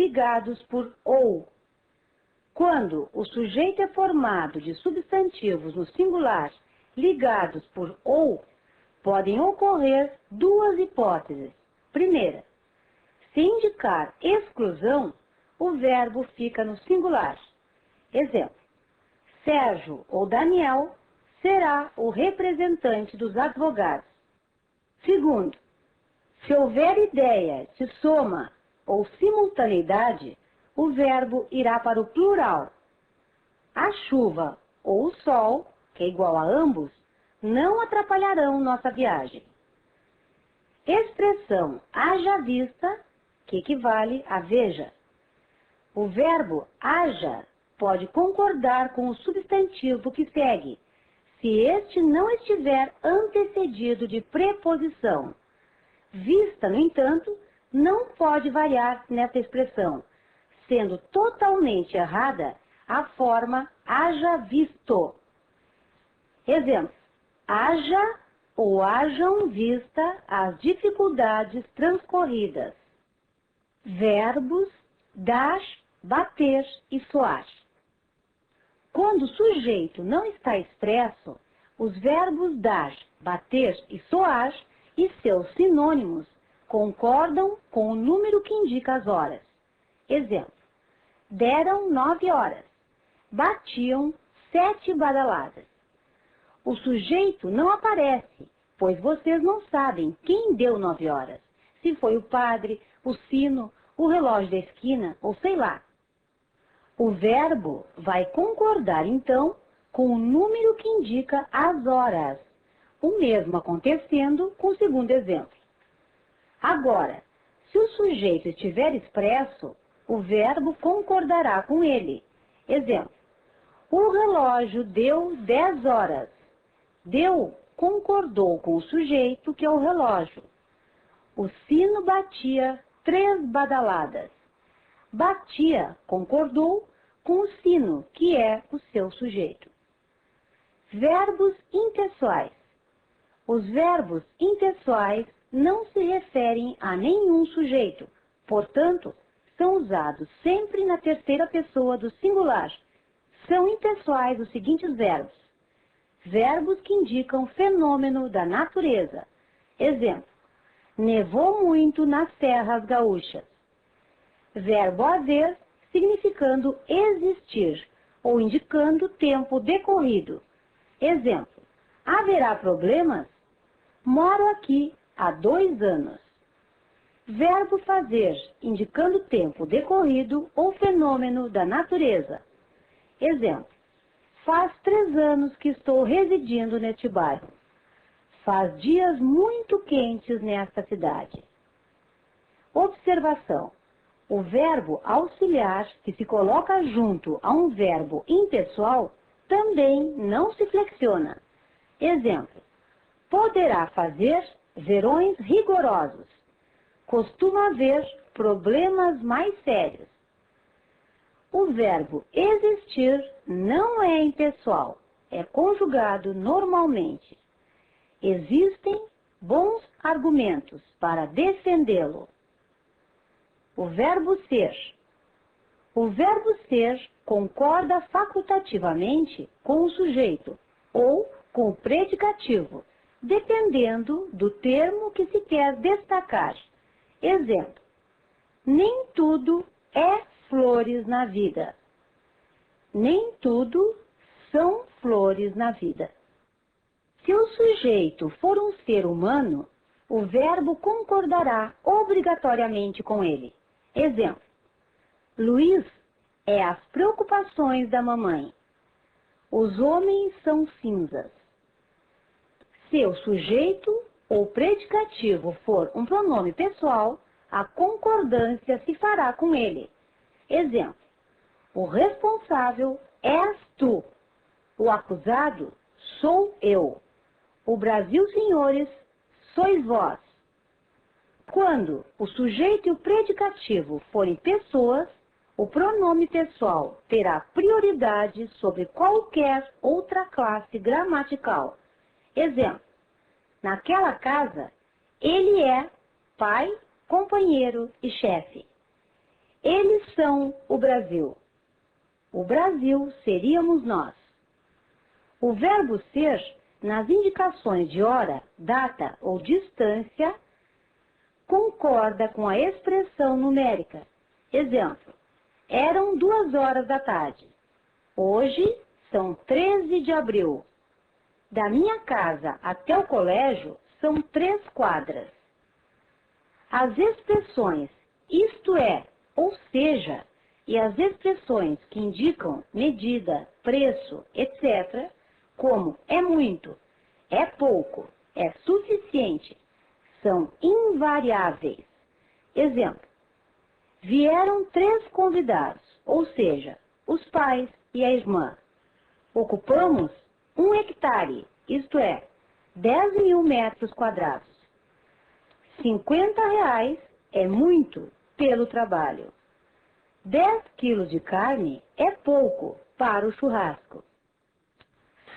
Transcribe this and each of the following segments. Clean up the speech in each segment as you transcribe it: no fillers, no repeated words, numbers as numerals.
ligados por ou. Quando o sujeito é formado de substantivos no singular ligados por ou, podem ocorrer duas hipóteses. Primeira, se indicar exclusão, o verbo fica no singular. Exemplo, Sérgio ou Daniel será o representante dos advogados. Segundo, se houver ideia de soma ou simultaneidade, o verbo irá para o plural. A chuva ou o sol, que é igual a ambos, não atrapalharão nossa viagem. Expressão haja vista, que equivale a veja. O verbo haja pode concordar com o substantivo que segue, se este não estiver antecedido de preposição. Vista, no entanto, não pode variar nessa expressão, sendo totalmente errada a forma haja visto. Exemplo, haja ou hajam vista as dificuldades transcorridas. Verbos dar, bater e soar. Quando o sujeito não está expresso, os verbos dar, bater e soar e seus sinônimos concordam com o número que indica as horas. Exemplo, deram 9 horas, batiam 7 badaladas. O sujeito não aparece, pois vocês não sabem quem deu 9 horas, se foi o padre, o sino, o relógio da esquina ou sei lá. O verbo vai concordar, então, com o número que indica as horas, o mesmo acontecendo com o segundo exemplo. Agora, se o sujeito estiver expresso, o verbo concordará com ele. Exemplo, o relógio deu 10 horas. Deu concordou com o sujeito, que é o relógio. O sino batia 3 badaladas. Batia concordou com o sino, que é o seu sujeito. Verbos impessoais. Os verbos impessoais não se referem a nenhum sujeito, portanto, são usados sempre na terceira pessoa do singular. São impessoais os seguintes verbos. Verbos que indicam fenômeno da natureza. Exemplo, nevou muito nas serras gaúchas. Verbo haver, significando existir, ou indicando tempo decorrido. Exemplo, haverá problemas? Moro aqui há 2 anos. Verbo fazer, indicando tempo decorrido ou fenômeno da natureza. Exemplo, faz 3 anos que estou residindo neste bairro. Faz dias muito quentes nesta cidade. Observação. O verbo auxiliar, que se coloca junto a um verbo impessoal, também não se flexiona. Exemplo, poderá fazer verões rigorosos. Costuma haver problemas mais sérios. O verbo existir não é impessoal, é conjugado normalmente. Existem bons argumentos para defendê-lo. O verbo ser. O verbo ser concorda facultativamente com o sujeito ou com o predicativo, dependendo do termo que se quer destacar. Exemplo, nem tudo é flores na vida. Nem tudo são flores na vida. Se o sujeito for um ser humano, o verbo concordará obrigatoriamente com ele. Exemplo, Luiz é as preocupações da mamãe. Os homens são cinzas. Se o sujeito ou predicativo for um pronome pessoal, a concordância se fará com ele. Exemplo, o responsável és tu. O acusado sou eu. O Brasil, senhores, sois vós. Quando o sujeito e o predicativo forem pessoas, o pronome pessoal terá prioridade sobre qualquer outra classe gramatical. Exemplo, naquela casa, ele é pai, companheiro e chefe. Eles são o Brasil. O Brasil seríamos nós. O verbo ser, nas indicações de hora, data ou distância, concorda com a expressão numérica. Exemplo, eram 2 horas da tarde. Hoje são 13 de abril. Da minha casa até o colégio são 3 quadras. As expressões isto é, ou seja, e as expressões que indicam medida, preço, etc., como é muito, é pouco, é suficiente, são invariáveis. Exemplo, vieram 3 convidados, ou seja, os pais e a irmã. Ocupamos 1 hectare, isto é, 10.000 metros quadrados. R$ 50 é muito pelo trabalho. 10 quilos de carne é pouco para o churrasco.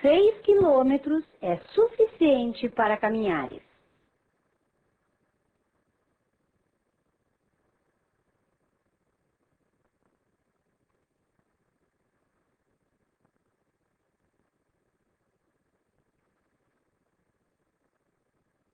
6 quilômetros é suficiente para caminhares.